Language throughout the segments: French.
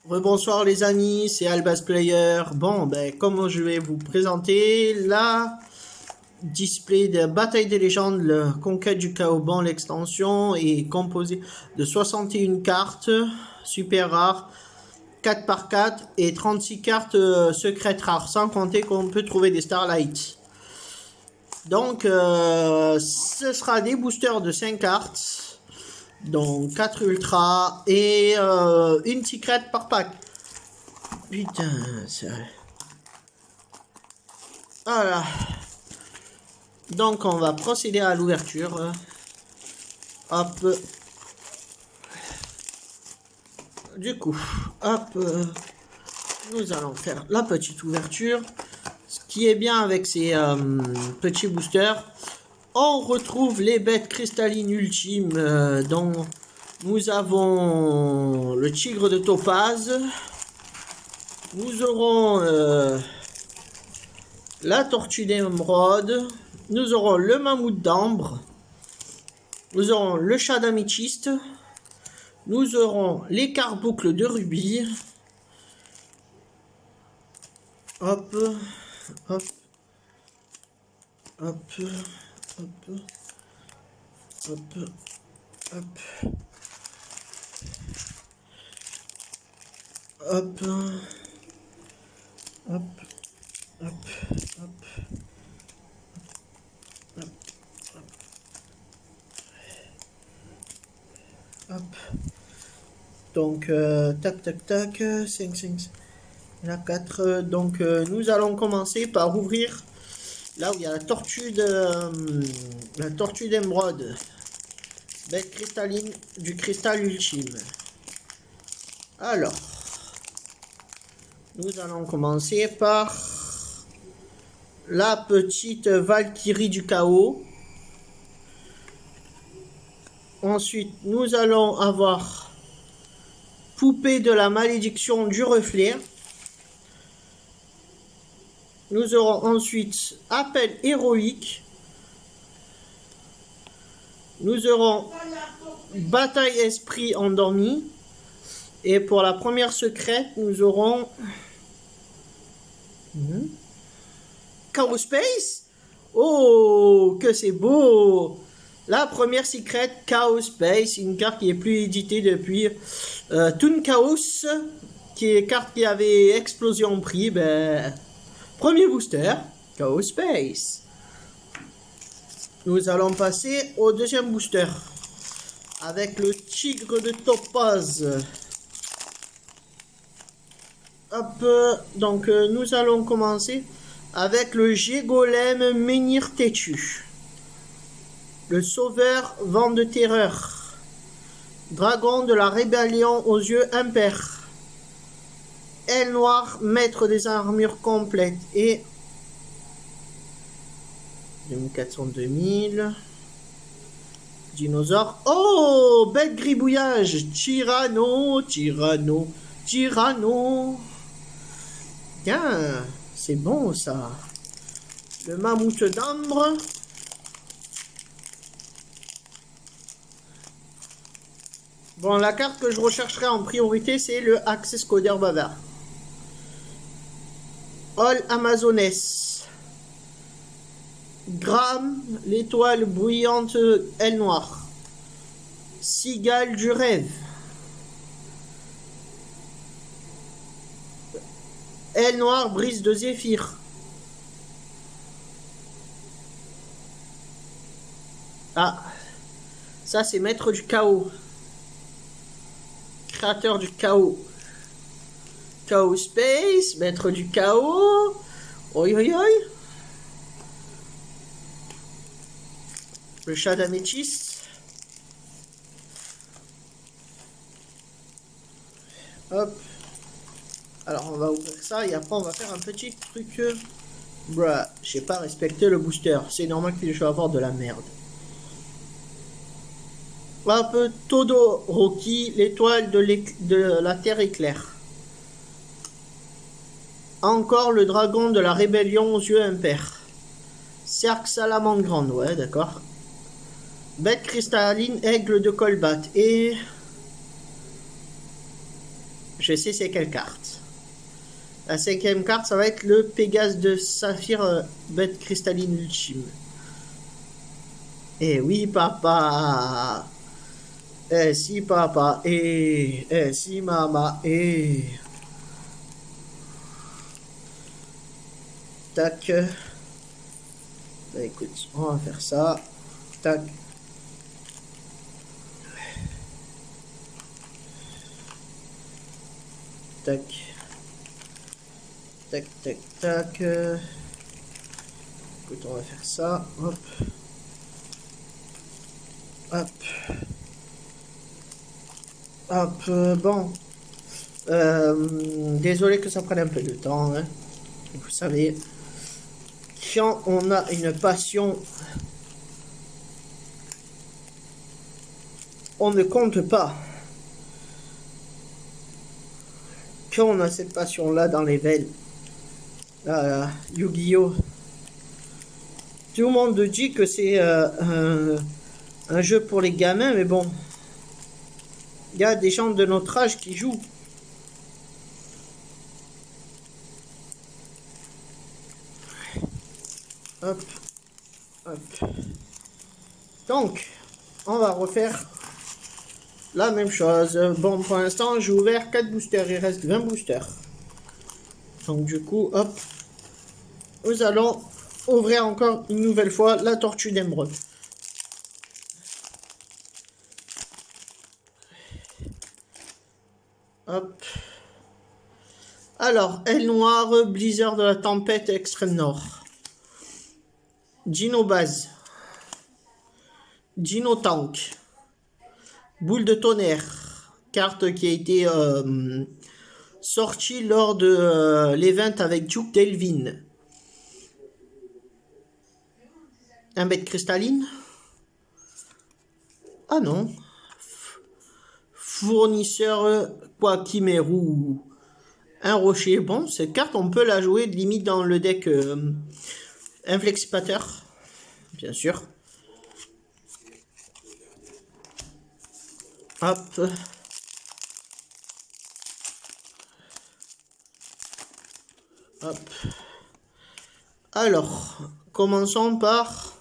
Rebonsoir les amis, c'est Albaz Player. Bon, comme je vais vous présenter la display de Bataille des légendes, le Conquête du Chaos. Bon, l'extension est composée de 61 cartes, super rares, 4 par 4 et 36 cartes secrètes rares, sans compter qu'on peut trouver des Starlights. Donc, ce sera des boosters de 5 cartes, donc 4 ultras et une secrète par pack. Putain, c'est... Voilà. Donc, on va procéder à l'ouverture. Hop. Du coup, hop. Nous allons faire la petite ouverture. Ce qui est bien avec ces petits boosters, on retrouve les bêtes cristallines ultimes. Dont nous avons le tigre de Topaz. Nous aurons la tortue d'émeraude. Nous aurons le mammouth d'ambre. Nous aurons le chat d'améthyste. Nous aurons les carboucles de rubis. Hop, hop, hop, hop, hop, hop, hop, hop, hop, hop, hop. Donc, tac, tac, tac, 5, 5, la 4. Donc, nous allons commencer par ouvrir là où il y a la tortue d'émeraude. Bête cristalline du cristal ultime. Alors, nous allons commencer par la petite Valkyrie du chaos. Ensuite, nous allons avoir Poupée de la malédiction du reflet. Nous aurons ensuite Appel héroïque. Nous aurons Bataille esprit endormi. Et pour la première secrète, nous aurons Chaos Space. Oh, que c'est beau! La première secrète, Chaos Space, une carte qui est plus éditée depuis Toon Chaos, qui est une carte qui avait explosé en prix. Premier booster, Chaos Space. Nous allons passer au deuxième booster, avec le tigre de Topaz. Hop, donc nous allons commencer avec le G-Golem Menhir Têtu. Le sauveur vent de terreur. Dragon de la rébellion aux yeux impairs. Aile noire, maître des armures complètes. Et 2400, 2000. Dinosaure. Oh, bête gribouillage. Tyranno, Tyranno, Tyranno. Bien, c'est bon ça. Le mammouth d'ambre. Bon, la carte que je rechercherai en priorité, c'est le Access Coder Bavard. All Amazoness. Gram, l'étoile bruyante aile noire. Cigale du rêve. Aile noire, brise de Zéphyr. Ah, ça c'est maître du chaos. Créateur du chaos. Chaos Space, maître du chaos. Oi oi oi. Le chat d'améthyste. Hop. Alors on va ouvrir ça et après on va faire un petit truc. Bruh, j'ai pas respecté le booster. C'est normal que je vais avoir de la merde. Hop, Todoroki, l'étoile de la terre éclair. Encore le dragon de la rébellion aux yeux impairs. Cercle salamandre, ouais, d'accord. Bête cristalline, aigle de Colbat. Et Je sais c'est quelle carte. La cinquième carte, ça va être le Pégase de Saphir bête cristalline ultime. Eh oui, papa. Eh si, papa. Eh si, maman. Tac. Bah écoute, on va faire ça. Tac. Tac. Tac, tac, tac. Écoute, on va faire ça. Hop. Hop. Hop. Bon. Désolé que ça prenne un peu de temps. Hein. Vous savez, quand on a une passion, on ne compte pas. Quand on a cette passion-là dans les veines, Yu-Gi-Oh! Tout le monde dit que c'est un jeu pour les gamins, mais bon, il y a des gens de notre âge qui jouent. Hop, hop. Donc, on va refaire la même chose. Bon, pour l'instant, j'ai ouvert 4 boosters, il reste 20 boosters. Donc du coup, hop, nous allons ouvrir encore une nouvelle fois la tortue d'émeraude. Hop. Alors, aile noire, blizzard de la tempête, extrême nord. Dino base. Dino tank. Boule de tonnerre. Carte qui a été sortie lors de l'event avec Duke Delvin. Un bête cristalline. Ah non. Fournisseur quoi, Kimeru. Un rocher. Bon, cette carte, on peut la jouer limite dans le deck Inflexipateur. Bien sûr. Hop. Hop. Alors, commençons par...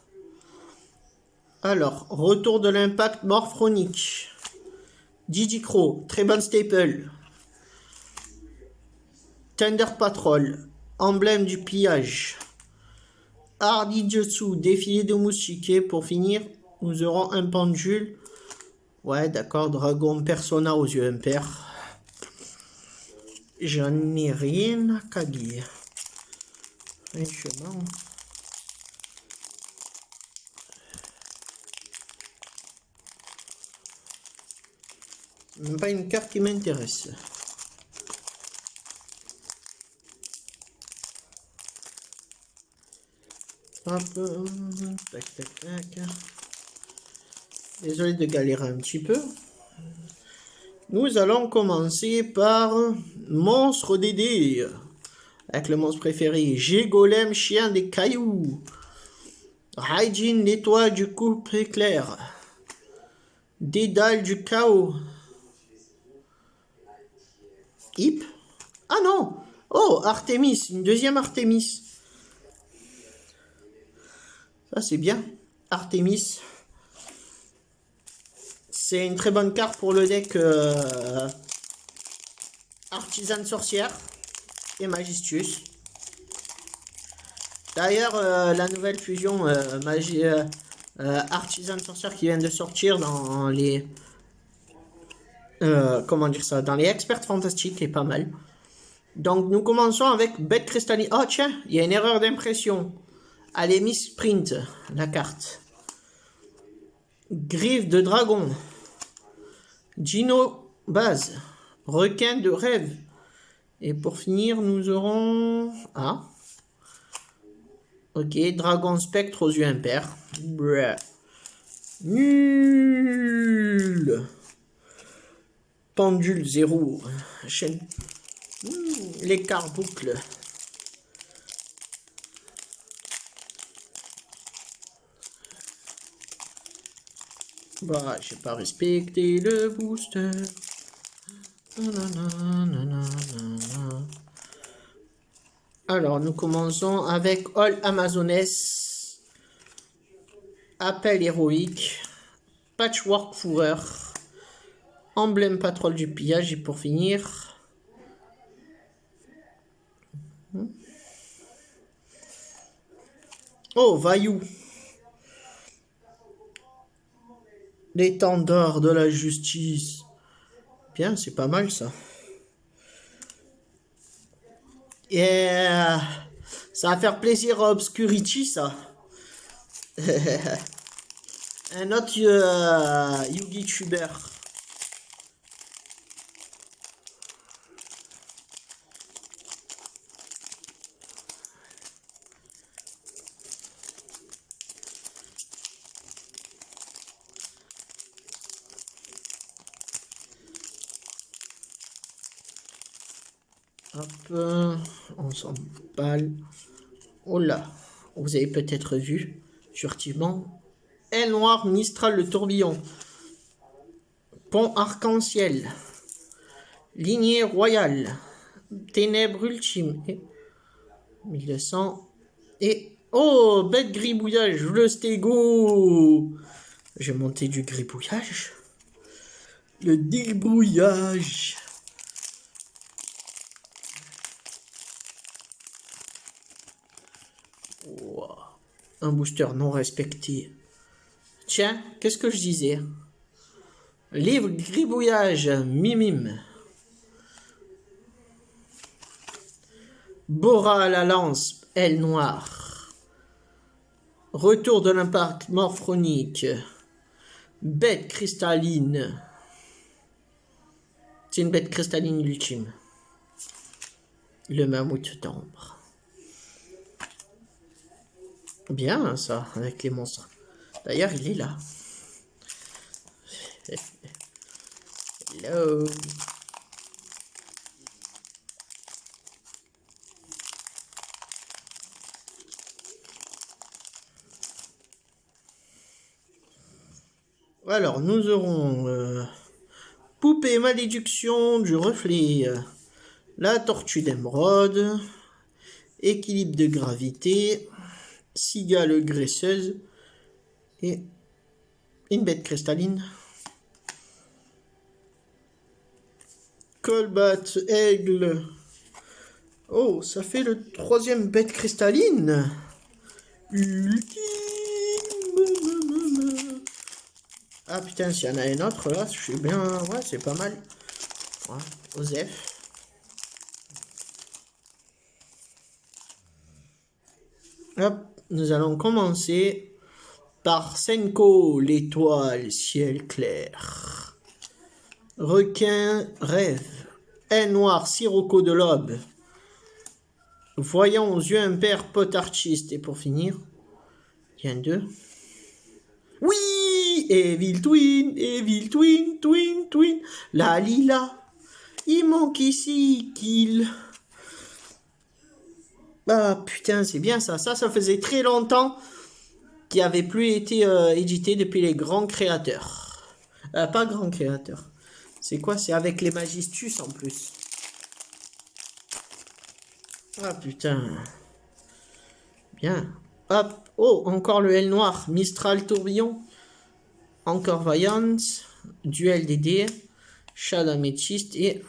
Alors, retour de l'impact morphronique. Didicro, très bonne staple. Thunder Patrol, emblème du pillage. Hardy Jutsu, défilé de moustiquets. Pour finir, nous aurons un pendule. Ouais, d'accord, dragon persona aux yeux impairs. J'en ai rien à dire. Franchement. Même pas une carte qui m'intéresse. Hop, tac, tac, tac. Désolé de galérer un petit peu. Nous allons commencer par Monstre des dés. Avec le monstre préféré, G-Golem, chien des cailloux. Raijin, l'étoile du couple éclair. Dédale du chaos. Hip. Ah non. Oh, Artemis, une deuxième Artemis. Ça c'est bien. Artemis. C'est une très bonne carte pour le deck Artisan sorcière et Magistius. D'ailleurs, la nouvelle fusion Artisan sorcière qui vient de sortir dans les comment dire ça, dans les experts fantastiques est pas mal. Donc nous commençons avec bête cristalline. Oh tiens, il y a une erreur d'impression. Allez, Miss Print la carte. Griffe de dragon. Dino base. Requin de rêve. Et pour finir, nous aurons... Ah. Ok, dragon spectre aux yeux impairs. Brrr. Nul. Pendule 0. Chaîne. L'écart boucle. Bah, j'ai pas respecté le booster. Alors, nous commençons avec All Amazoness, Appel héroïque, Patchwork Fourreur, Emblème Patrol du pillage et pour finir... Oh, Vaillou. L'étendard de la justice. Bien, c'est pas mal ça. Et ça va faire plaisir à Obscurity, ça. Un autre Yugi-tuber. Hop, on s'emballe. Oh là, vous avez peut-être vu, furtivement, Aile Noire, Mistral le tourbillon, Pont Arc-en-Ciel, Lignée Royale, Ténèbres Ultime, et 1200, et oh, bête gribouillage, le stégo. J'ai monté du gribouillage. Le débrouillage. Wow. Un booster non respecté. Tiens, qu'est-ce que je disais? Livre gribouillage, mimime. Bora à la lance, aile noire. Retour de l'impact morphronique. Bête cristalline. C'est une bête cristalline ultime. Le mammouth d'ambre. Bien ça, avec les monstres. D'ailleurs, il est là. Hello. Alors, nous aurons Poupée Malédiction du Reflet, la Tortue d'Émeraude, Équilibre de Gravité, Cigale Graisseuse et une bête cristalline. Colbat Aigle. Oh, ça fait le troisième bête cristalline. Ultime. Ah putain, s'il y en a un autre là, je suis bien. Ouais, c'est pas mal. Ouais, Osef. Hop, nous allons commencer par Senko, l'étoile, ciel clair. Requin, rêve. Aile noire, Sirocco de l'aube. Voyant aux yeux impairs, pot artiste. Et pour finir, il y a un 2. Oui, Evil Twin, Twin. La Lila. Il manque ici qu'il... Ah putain, c'est bien ça. Ça faisait très longtemps qu'il n'avait plus été édité depuis les grands créateurs. Pas grands créateurs. C'est quoi? C'est avec les Magistus en plus. Ah putain. Bien. Hop. Oh, encore le L noir. Mistral tourbillon. Encore Vaillance. Duel des dés. Shadow Amethyst et...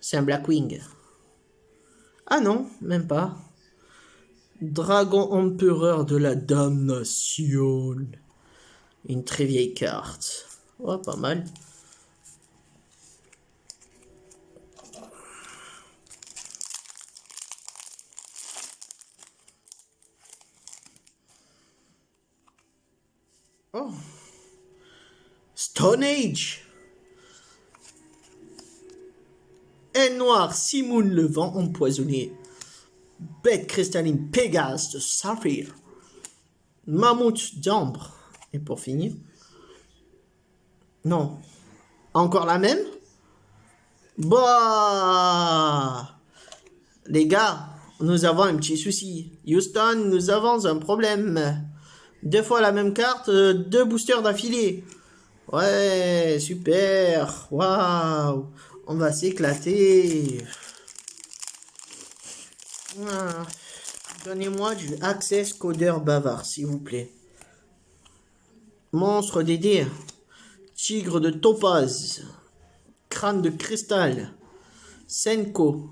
C'est un Blackwing. Ah non, même pas. Dragon empereur de la damnation. Une très vieille carte. Oh, pas mal. Oh. Stone Age. Aile noire, Simoun le vent empoisonné. Bête cristalline, Pégase de Saphir. Mammouth d'ambre. Et pour finir... Non. Encore la même? Bah, les gars, nous avons un petit souci. Houston, nous avons un problème. 2 fois la même carte, 2 boosters d'affilée. Ouais, super. Waouh. On va s'éclater. Ah. Donnez-moi du Access Codeur bavard, s'il vous plaît. Monstre des dés. Tigre de topaz. Crâne de cristal. Senko.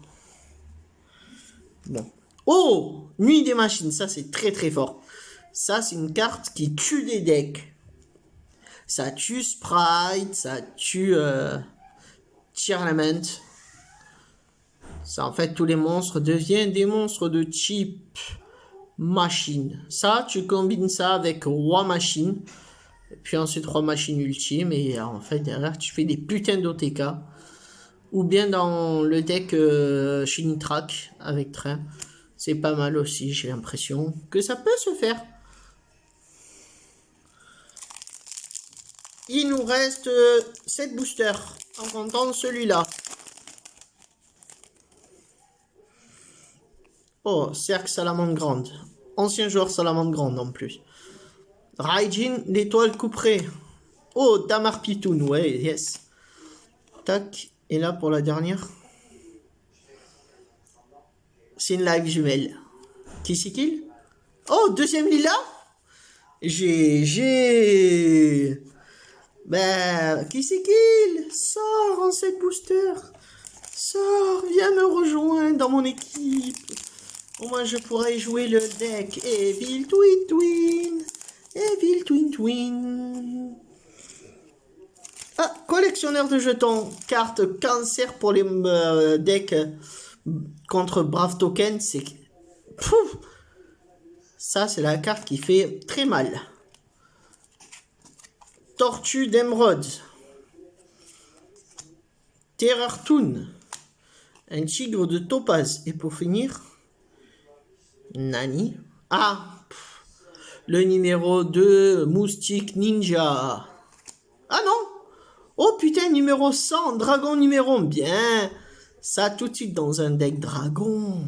Bon. Oh! Nuit des machines. Ça, c'est très très fort. Ça, c'est une carte qui tue des decks. Ça tue Sprite. Ça tue Tearlament. Ça, en fait, tous les monstres deviennent des monstres de type machine. Ça, tu combines ça avec roi machine. Et puis ensuite roi machine ultime. Et en fait, derrière, tu fais des putains d'OTK. Ou bien dans le deck Shinitrack avec train. C'est pas mal aussi, j'ai l'impression que ça peut se faire. Il nous reste 7 boosters, en comptant celui-là. Oh, Cercle Salamandre Grande. Ancien joueur Salamandre Grande en plus. Raijin, l'étoile couperée. Oh, Damar Pitoun, ouais, yes. Tac, et là pour la dernière. C'est une live jumelle. Qui c'est qu'il? Oh, deuxième Lila? GG. Ben, qui c'est qu'il? Sors en 7 booster. Sors, viens me rejoindre dans mon équipe. Au moins, je pourrais jouer le deck Evil Twin Twin. Evil Twin Twin. Ah, collectionneur de jetons. Carte cancer pour les decks contre Brave Token. C'est... Pouf. Ça, c'est la carte qui fait très mal. Tortue d'émeraude. Terror Toon. Un tigre de topaz. Et pour finir, Nani. Ah, le numéro 2, Moustique Ninja. Ah non. Oh putain, numéro 100, dragon numéro 1. Bien. Ça tout de suite dans un deck dragon.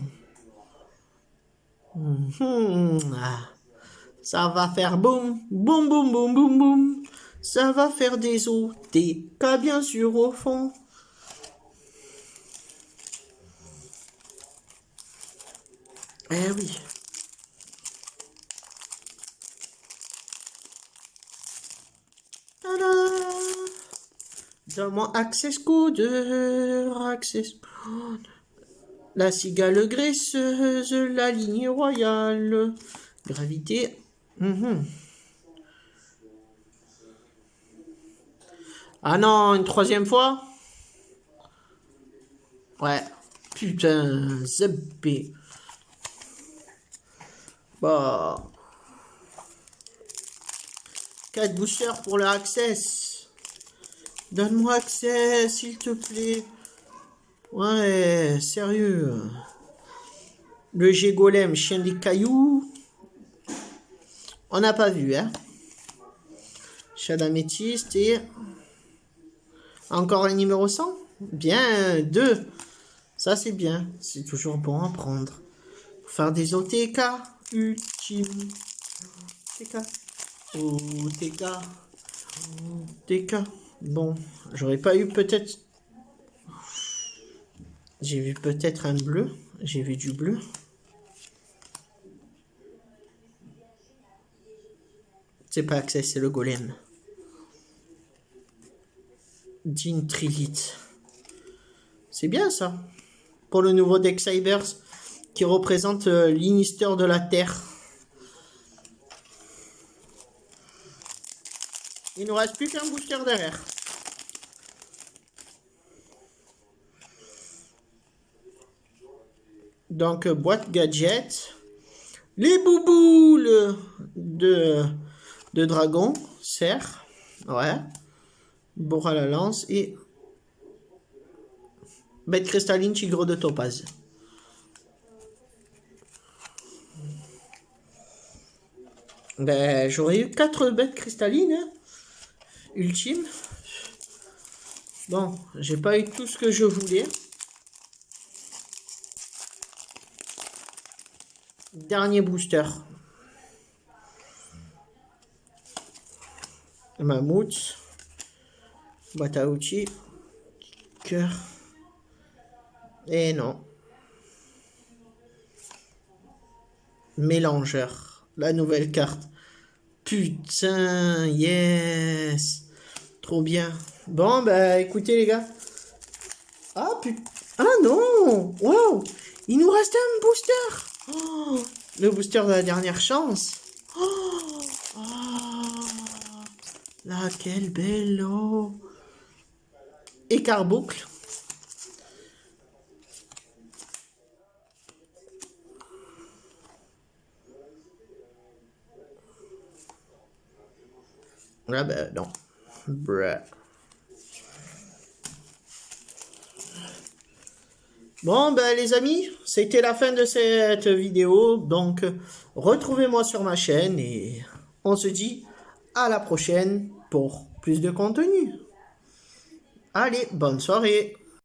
Ah. Ça va faire boum, boum, boum, boum, boum, boum. Ça va faire des OTK bien sûr au fond. Eh oui. Tada! Donne-moi Access Codeur, Access... La cigale graisseuse, la ligne royale. Gravité. Ah non, une troisième fois? Ouais. Putain, zappé. Bah. 4 boosters pour le Access. Donne-moi Access, s'il te plaît. Ouais, sérieux. Le G-Golem, chien des cailloux. On n'a pas vu, hein. Chat d'améthyste et... Encore un numéro 100. Bien, 2. Ça, c'est bien. C'est toujours bon à prendre. Pour faire des OTK ultimes. OTK. OTK. OTK. Bon, j'aurais pas eu peut-être... J'ai vu peut-être un bleu. J'ai vu du bleu. C'est pas Access, c'est le golem. Jean Trilith. C'est bien ça. Pour le nouveau deck Cybers qui représente l'Inister de la Terre. Il nous reste plus qu'un booster derrière. Donc boîte gadget. Les bouboules de dragon. Serre. Ouais. Bora la lance et bête cristalline tigre de topaz. Ben, j'aurais eu 4 bêtes cristallines. Hein. Ultime. Bon, j'ai pas eu tout ce que je voulais. Dernier booster. Mammouth. Boîte à outils. Cœur. Et non. Mélangeur. La nouvelle carte. Putain, yes. Trop bien. Bon, bah écoutez les gars. Ah putain. Ah non. Wow. Il nous reste un booster. Oh, le booster de la dernière chance. Oh, oh, là, quelle belle eau. Écart boucle. Ah ben non. Bruh. Bon ben les amis, c'était la fin de cette vidéo. Donc retrouvez-moi sur ma chaîne et on se dit à la prochaine pour plus de contenu. Allez, bonne soirée.